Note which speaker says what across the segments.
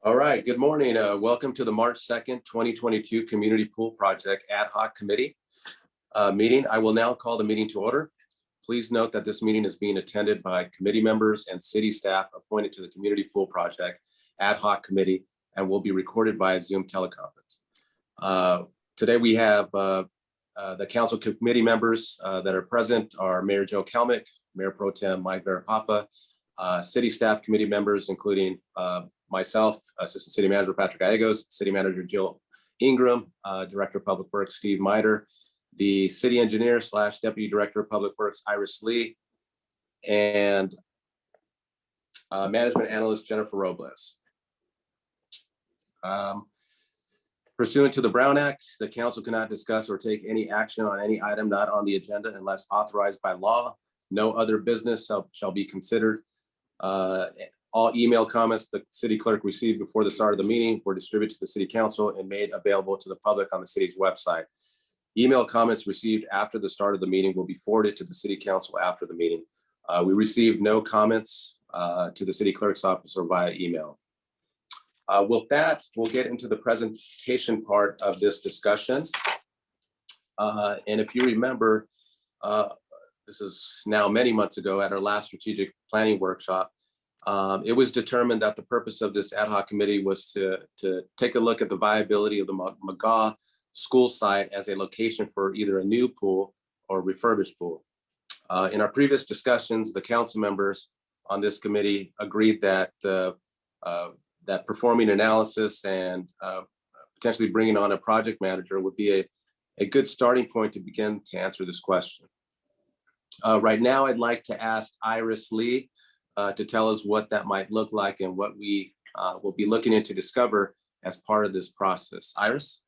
Speaker 1: All right, good morning. Welcome to the March 2nd, 2022 Community Pool Project Ad Hoc Committee meeting. I will now call the meeting to order. Please note that this meeting is being attended by committee members and city staff appointed to the Community Pool Project Ad Hoc Committee and will be recorded by a Zoom teleconference. Today we have the council committee members that are present are Mayor Joe Kalmick, Mayor Pro Tem Mike Verapapa, city staff committee members, including myself, Assistant City Manager Patrick Gallegos, City Manager Jill Ingram, Director of Public Works Steve Miter, the City Engineer / Deputy Director of Public Works Iris Lee, and Management Analyst Jennifer Robles. Pursuant to the Brown Act, the council cannot discuss or take any action on any item not on the agenda unless authorized by law. No other business shall be considered. All email comments the city clerk received before the start of the meeting were distributed to the city council and made available to the public on the city's website. Email comments received after the start of the meeting will be forwarded to the city council after the meeting. We received no comments to the city clerk's office or via email. With that, we'll get into the presentation part of this discussion. And if you remember, this is now many months ago at our last strategic planning workshop, it was determined that the purpose of this ad hoc committee was to take a look at the viability of the McGaw school site as a location for either a new pool or refurbished pool. In our previous discussions, the council members on this committee agreed that that performing analysis and potentially bringing on a project manager would be a good starting point to begin to answer this question. Right now, I'd like to ask Iris Lee to tell us what that might look like and what we will be looking into discover as part of this process. Iris?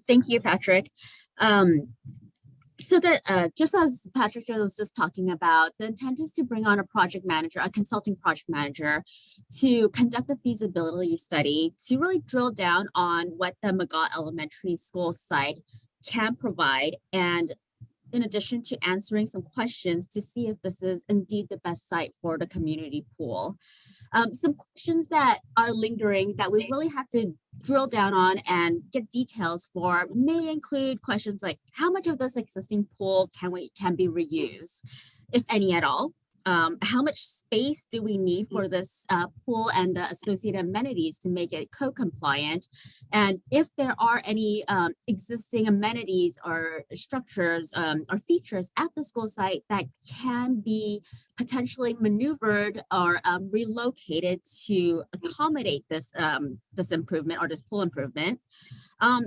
Speaker 2: Thank you, Patrick. So that just as Patrick was just talking about, the intent is to bring on a project manager, a consulting project manager, to conduct a feasibility study to really drill down on what the McGaw Elementary School site can provide, and in addition to answering some questions to see if this is indeed the best site for the community pool. Some questions that are lingering that we really have to drill down on and get details for may include questions like how much of this existing pool can be reused, if any at all. How much space do we need for this pool and the associated amenities to make it code compliant? And if there are any existing amenities or structures or features at the school site that can be potentially maneuvered or relocated to accommodate this, this improvement or this pool improvement,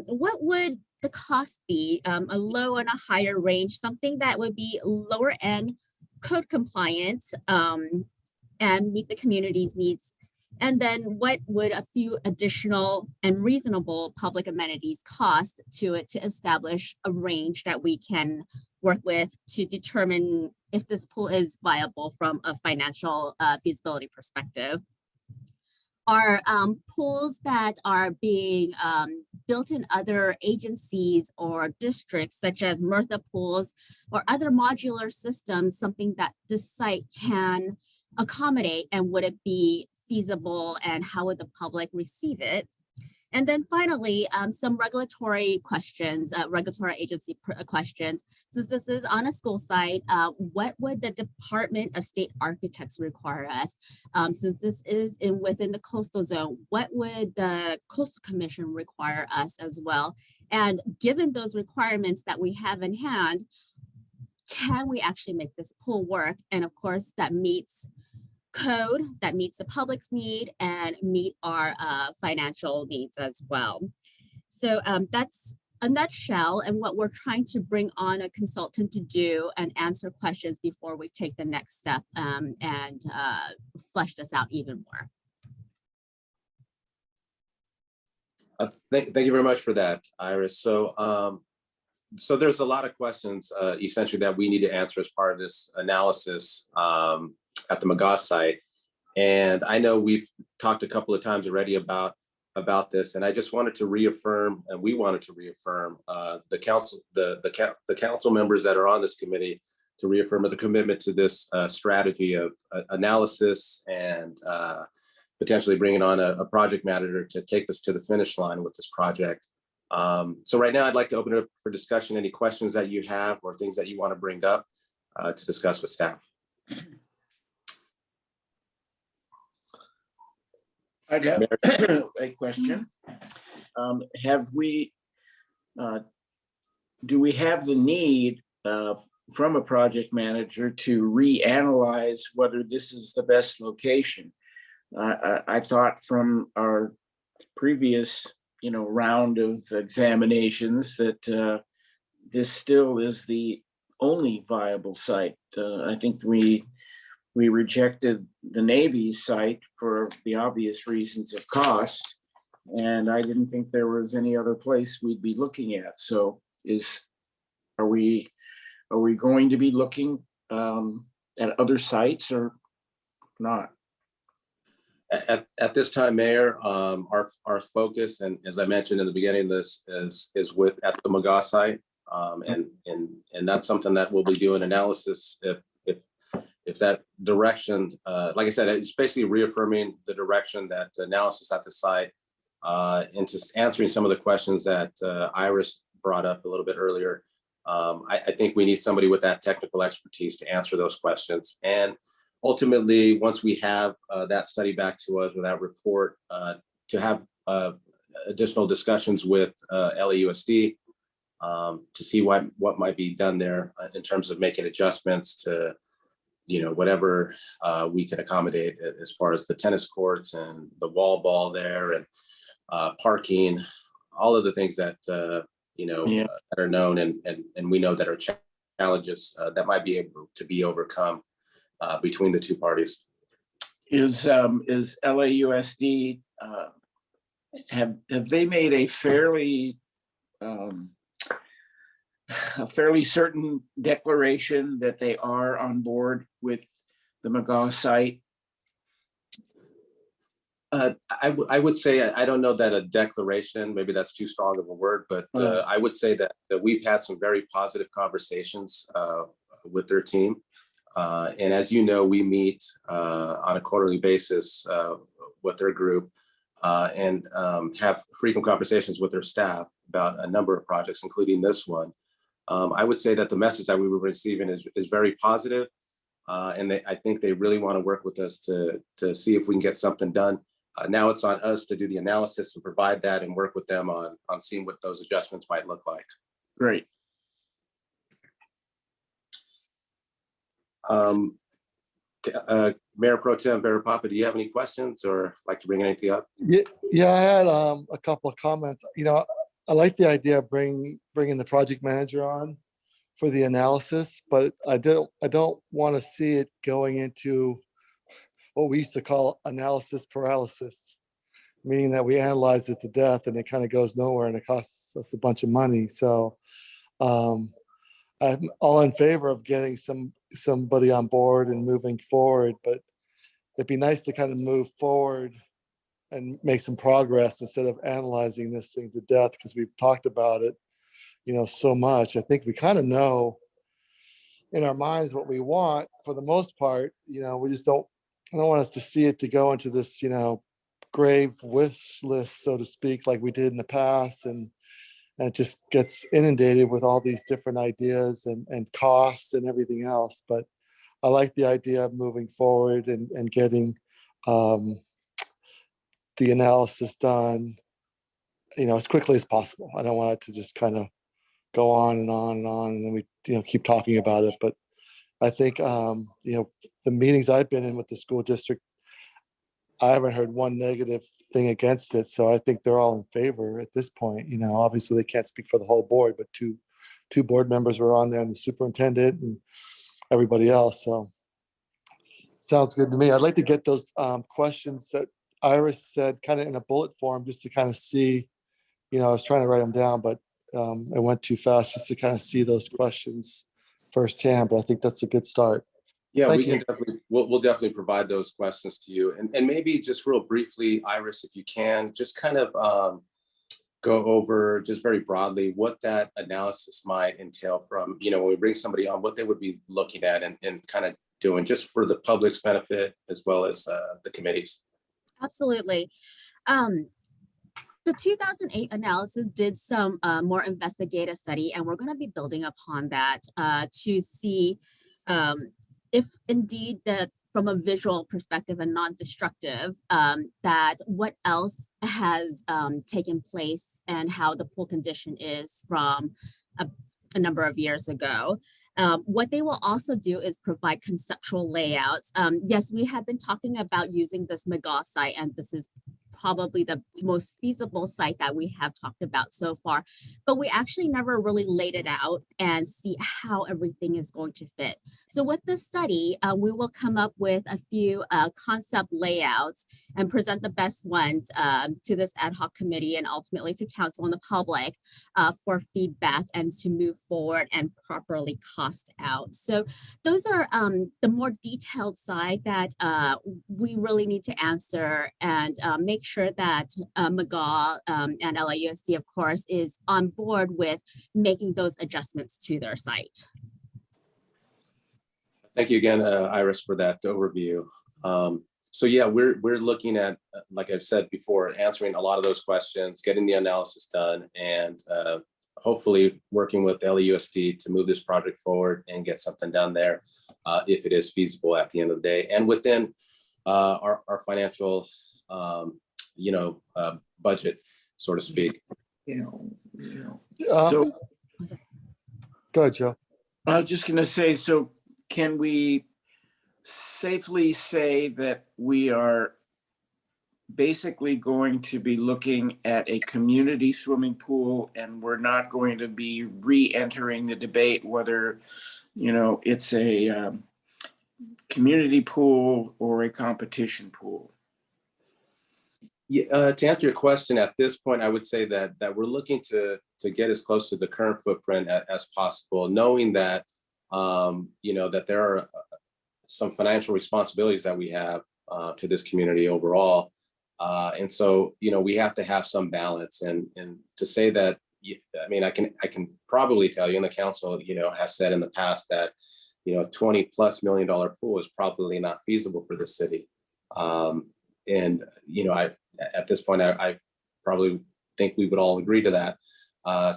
Speaker 2: what would the cost be? A low and a higher range, something that would be lower end, code compliant, and meet the community's needs. And then what would a few additional and reasonable public amenities cost to establish a range that we can work with to determine if this pool is viable from a financial feasibility perspective. Are pools that are being built in other agencies or districts, such as Murtha pools or other modular systems, something that this site can accommodate, and would it be feasible, and how would the public receive it? And then finally, some regulatory questions, regulatory agency questions. Since this is on a school site, what would the Department of State Architects require us? Since this is within the coastal zone, what would the Coastal Commission require us as well? And given those requirements that we have in hand, can we actually make this pool work? And of course, that meets code, that meets the public's need and meet our financial needs as well. So that's a nutshell, and what we're trying to bring on a consultant to do and answer questions before we take the next step and flesh this out even more.
Speaker 1: Thank you very much for that, Iris. So so there's a lot of questions essentially that we need to answer as part of this analysis at the McGaw site. And I know we've talked a couple of times already about this, and I just wanted to reaffirm, and we wanted to reaffirm the council members that are on this committee to reaffirm the commitment to this strategy of analysis and potentially bringing on a project manager to take us to the finish line with this project. So right now I'd like to open it up for discussion. Any questions that you have or things that you want to bring up to discuss with staff?
Speaker 3: I'd have a question. Do we have the need from a project manager to reanalyze whether this is the best location? I thought from our previous, round of examinations that this still is the only viable site. I think we rejected the Navy's site for the obvious reasons of cost, and I didn't think there was any other place we'd be looking at. So are we going to be looking at other sites or not?
Speaker 1: At this time, Mayor, our focus, and as I mentioned in the beginning, this is at the McGaw site, and that's something that we'll be doing analysis if that direction, like I said, it's basically reaffirming the direction that analysis at the site, and just answering some of the questions that Iris brought up a little bit earlier. I think we need somebody with that technical expertise to answer those questions. And ultimately, once we have that study back to us or that report, to have additional discussions with LAUSD to see what might be done there in terms of making adjustments to, whatever we can accommodate as far as the tennis courts and the wall ball there and parking, all of the things that, that are known and we know that are challenges that might be able to be overcome between the two parties.
Speaker 3: Is LAUSD, have they made a fairly certain declaration that they are on board with the McGaw site?
Speaker 1: I would say, I don't know that a declaration, maybe that's too strong of a word, but I would say that we've had some very positive conversations with their team. And as you know, we meet on a quarterly basis with their group and have frequent conversations with their staff about a number of projects, including this one. I would say that the message that we were receiving is very positive, and I think they really want to work with us to see if we can get something done. Now it's on us to do the analysis and provide that and work with them on seeing what those adjustments might look like.
Speaker 3: Great.
Speaker 1: Mayor Pro Tem Barapapa, do you have any questions or like to bring anything up?
Speaker 4: Yeah, I had a couple of comments. I like the idea of bringing the project manager on for the analysis, but I don't want to see it going into what we used to call analysis paralysis, meaning that we analyze it to death and it kind of goes nowhere and it costs us a bunch of money. So I'm all in favor of getting somebody on board and moving forward, but it'd be nice to kind of move forward and make some progress instead of analyzing this thing to death, because we've talked about it, so much. I think we kind of know in our minds what we want for the most part. We just I don't want us to see it to go into this, grave wish list, so to speak, like we did in the past. And it just gets inundated with all these different ideas and costs and everything else. But I like the idea of moving forward and getting the analysis done, as quickly as possible. I don't want it to just kind of go on and on and on, and then we, keep talking about it. But I think, the meetings I've been in with the school district, I haven't heard one negative thing against it. So I think they're all in favor at this point. Obviously they can't speak for the whole board, but two board members were on there and the superintendent and everybody else. So sounds good to me. I'd like to get those questions that Iris said kind of in a bullet form, just to kind of see, I was trying to write them down, but it went too fast, just to kind of see those questions firsthand. But I think that's a good start.
Speaker 1: Yeah,
Speaker 4: Thank
Speaker 1: we can
Speaker 4: you.
Speaker 1: definitely, we'll definitely provide those questions to you. And maybe just real briefly, Iris, if you can, just kind of go over just very broadly what that analysis might entail from, when we bring somebody on, what they would be looking at and kind of doing just for the public's benefit as well as the committees.
Speaker 2: Absolutely. Um, the 2008 analysis did some more investigative study, and we're going to be building upon that to see if indeed that from a visual perspective and non-destructive, that what else has taken place and how the pool condition is from a number of years ago. What they will also do is provide conceptual layouts. Yes, we have been talking about using this McGaw site, and this is probably the most feasible site that we have talked about so far, but we actually never really laid it out and see how everything is going to fit. So with this study, we will come up with a few concept layouts and present the best ones to this ad hoc committee and ultimately to council and the public for feedback and to move forward and properly cost out. So those are the more detailed side that we really need to answer and make sure that McGaw and LAUSD, of course, is on board with making those adjustments to their site.
Speaker 1: Thank you again, Iris, for that overview. So yeah, we're looking at, like I've said before, answering a lot of those questions, getting the analysis done, and hopefully working with LAUSD to move this project forward and get something done there if it is feasible at the end of the day and within our financial budget, so to speak.
Speaker 3: So
Speaker 4: Go ahead, Joe.
Speaker 3: I was just going to say, so can we safely say that we are basically going to be looking at a community swimming pool, and we're not going to be re-entering the debate whether, it's a community pool or a competition pool?
Speaker 1: Yeah, to answer your question, at this point, I would say that we're looking to get as close to the current footprint as possible, knowing that that there are some financial responsibilities that we have to this community overall, and so we have to have some balance. And to say that, I mean, I can probably tell you, and the council has said in the past that $20+ million pool is probably not feasible for the city, and at this point, I probably think we would all agree to that.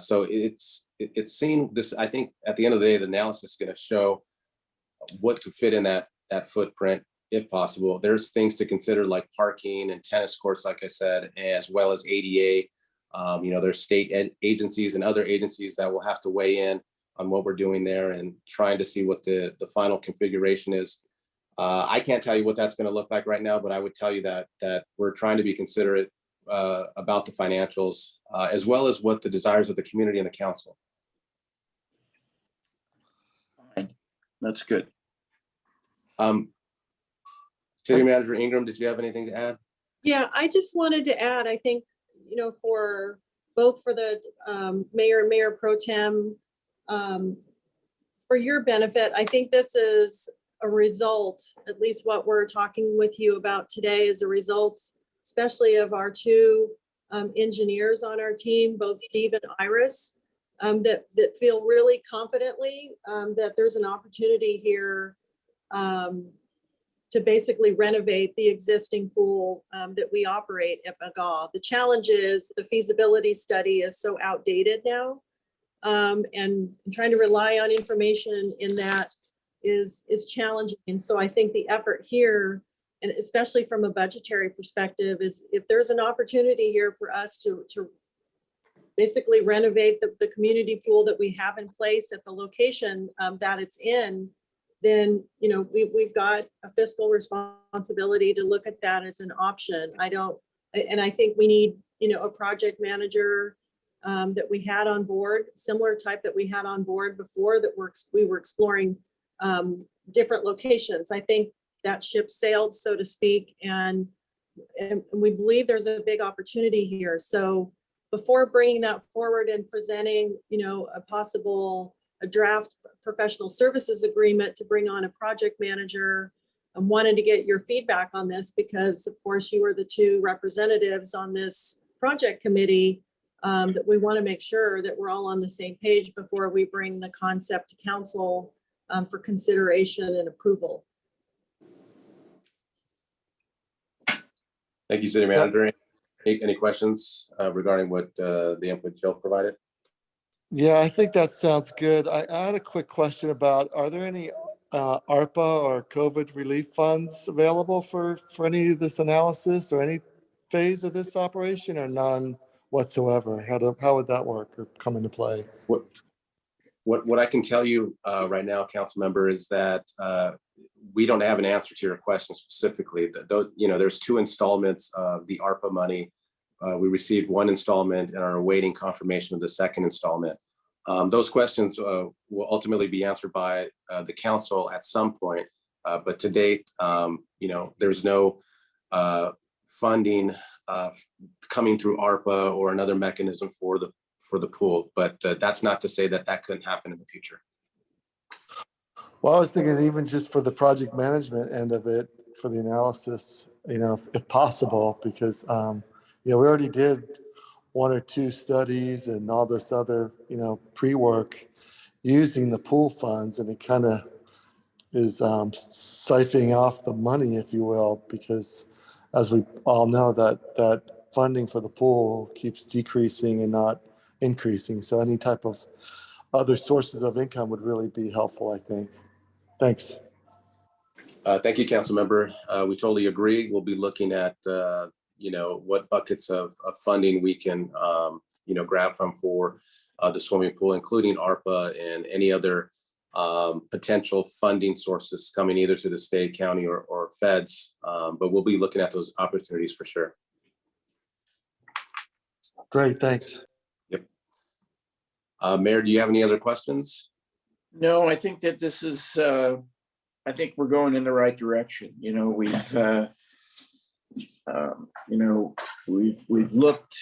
Speaker 1: So it's seen this. I think at the end of the day, the analysis is going to show what could fit in that footprint, if possible. There's things to consider like parking and tennis courts, like I said, as well as ADA. There's state agencies and other agencies that will have to weigh in on what we're doing there and trying to see what the final configuration is. I can't tell you what that's going to look like right now, but I would tell you that we're trying to be considerate about the financials, as well as what the desires of the community and the council.
Speaker 3: Fine. That's good.
Speaker 1: City Manager Ingram, did you have anything to add?
Speaker 5: Yeah, I just wanted to add, I think, for both for the mayor and mayor pro tem, for your benefit, I think this is a result, at least what we're talking with you about today is a result, especially of our two engineers on our team, both Steve and Iris, that feel really confidently that there's an opportunity here to basically renovate the existing pool that we operate at McGaw. The challenge is the feasibility study is so outdated now, and trying to rely on information in that is challenging. And so I think the effort here, and especially from a budgetary perspective, is if there's an opportunity here for us to basically renovate the community pool that we have in place at the location that it's in, then we've got a fiscal responsibility to look at that as an option. I think we need a project manager that we had on board, similar type that we had on board before, that we were exploring different locations. I think that ship sailed, so to speak, and we believe there's a big opportunity here. So before bringing that forward and presenting, a draft professional services agreement to bring on a project manager, I wanted to get your feedback on this because, of course, you are the two representatives on this project committee, that we want to make sure that we're all on the same page before we bring the concept to council for consideration and approval.
Speaker 1: Thank you, City Manager. Any questions regarding what the input Jill provided?
Speaker 4: Yeah, I think that sounds good. I had a quick question about, are there any ARPA or COVID relief funds available for any of this analysis or any phase of this operation, or none whatsoever? How would that work or come into play?
Speaker 1: What I can tell you right now, council member, is that we don't have an answer to your question specifically. Those, there's 2 installments of the ARPA money. We received 1 installment and are awaiting confirmation of the 2nd installment. Those questions will ultimately be answered by the council at some point. But to date, there's no funding coming through ARPA or another mechanism for the pool. But that's not to say that that couldn't happen in the future.
Speaker 4: Well, I was thinking even just for the project management end of it, for the analysis, if possible, because we already did 1 or 2 studies and all this other, pre-work using the pool funds, and it kind of is siphoning off the money, if you will, because as we all know, that funding for the pool keeps decreasing and not increasing. So any type of other sources of income would really be helpful, I think. Thanks.
Speaker 1: Thank you, council member. We totally agree. We'll be looking at what buckets of funding we can grab from for the swimming pool, including ARPA and any other potential funding sources coming either to the state, county, or feds. But we'll be looking at those opportunities for sure.
Speaker 4: Great, thanks.
Speaker 1: Yep. Mayor, do you have any other questions?
Speaker 3: No, I think that this is, I think we're going in the right direction. We've looked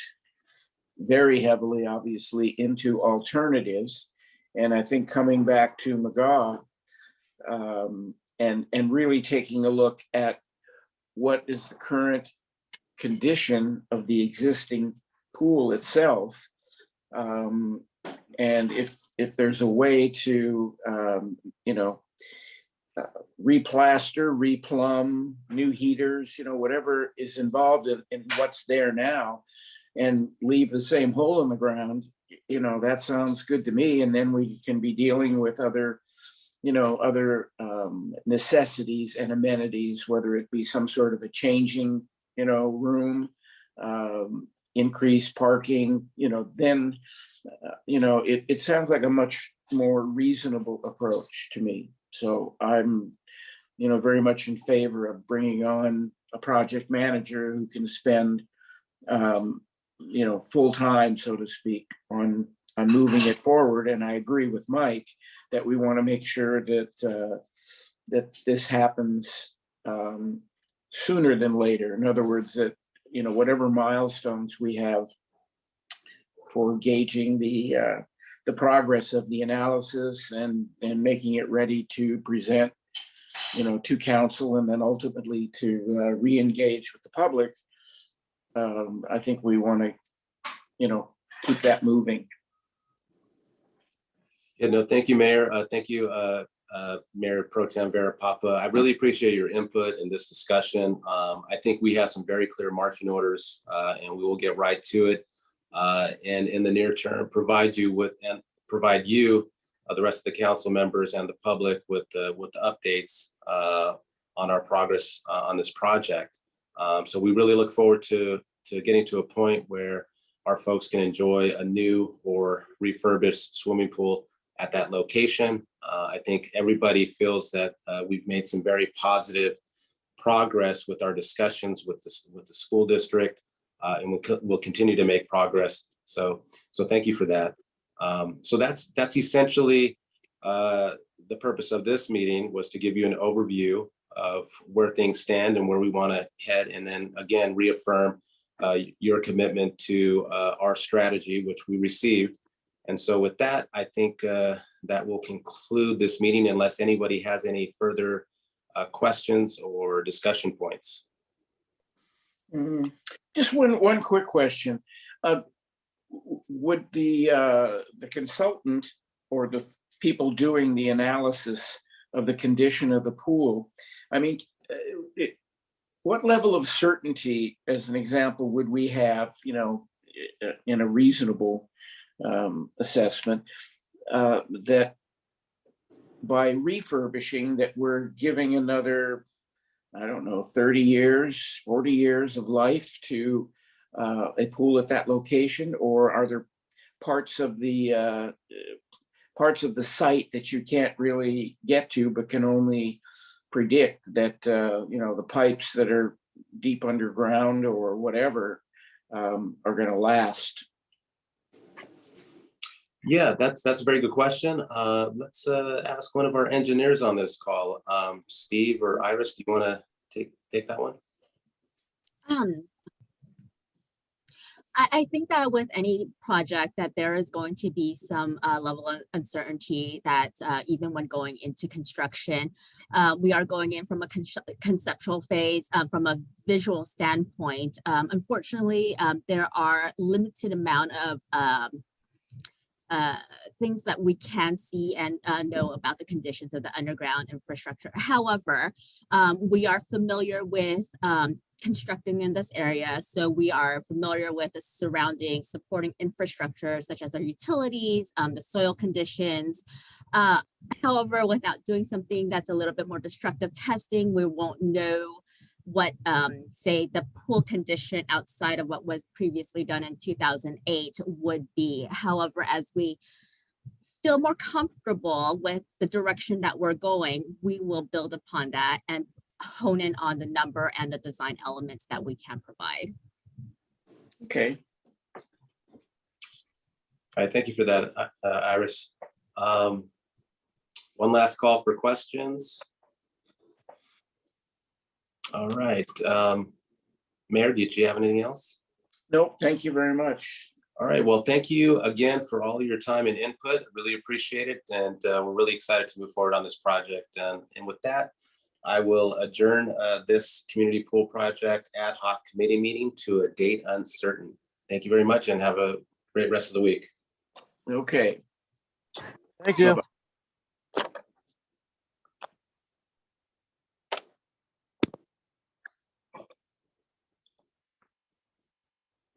Speaker 3: very heavily, obviously, into alternatives. And I think coming back to McGaw and really taking a look at what is the current condition of the existing pool itself. And if there's a way to, replaster, replumb, new heaters, whatever is involved in what's there now, and leave the same hole in the ground, that sounds good to me. And then we can be dealing with other necessities and amenities, whether it be some sort of a changing, room, increased parking, then, it sounds like a much more reasonable approach to me. So I'm, very much in favor of bringing on a project manager who can spend, full time, so to speak, on moving it forward. And I agree with Mike that we want to make sure that that this happens sooner than later. In other words, that whatever milestones we have for gauging the progress of the analysis and making it ready to present, to council, and then ultimately to re-engage with the public. I think we want to, keep that moving.
Speaker 1: Yeah, no, thank you, Mayor. Thank you, Mayor Pro Tem Vera Papa. I really appreciate your input in this discussion. I think we have some very clear marching orders, and we will get right to it. And in the near term, provide you, the rest of the council members and the public with the updates on our progress on this project. So we really look forward to getting to a point where our folks can enjoy a new or refurbished swimming pool at that location. I think everybody feels that we've made some very positive progress with our discussions with the school district, and we'll continue to make progress. So thank you for that. So that's essentially the purpose of this meeting, was to give you an overview of where things stand and where we want to head, and then again reaffirm your commitment to our strategy, which we received. And so with that, I think that will conclude this meeting unless anybody has any further questions or discussion points.
Speaker 3: Just one quick question. Would the consultant or the people doing the analysis of the condition of the pool, I mean, what level of certainty, as an example, would we have, in a reasonable assessment, that by refurbishing that we're giving another, I don't know, 30 years, 40 years of life to a pool at that location? Or are there parts of the site that you can't really get to, but can only predict that, the pipes that are deep underground or whatever are going to last?
Speaker 1: Yeah, that's a very good question. Let's ask one of our engineers on this call. Steve or Iris, do you want to take that one?
Speaker 2: I think that with any project that there is going to be some level of uncertainty that even when going into construction, we are going in from a conceptual phase, from a visual standpoint. Unfortunately, there are limited amount of things that we can see and know about the conditions of the underground infrastructure. However, we are familiar with constructing in this area, so we are familiar with the surrounding supporting infrastructure such as our utilities, the soil conditions. However, without doing something that's a little bit more destructive testing, we won't know what say the pool condition outside of what was previously done in 2008 would be. However, as we feel more comfortable with the direction that we're going, we will build upon that and hone in on the number and the design elements that we can provide.
Speaker 3: Okay.
Speaker 1: All right, thank you for that, Iris. One last call for questions. All right, Mayor, did you have anything else?
Speaker 3: Nope, thank you very much.
Speaker 1: All right, well, thank you again for all your time and input. Really appreciate it. And we're really excited to move forward on this project. And with that, I will adjourn this community pool project ad hoc committee meeting to a date uncertain. Thank you very much and have a great rest of the week.
Speaker 3: Okay.
Speaker 4: Thank you.
Speaker 3: Bye-bye.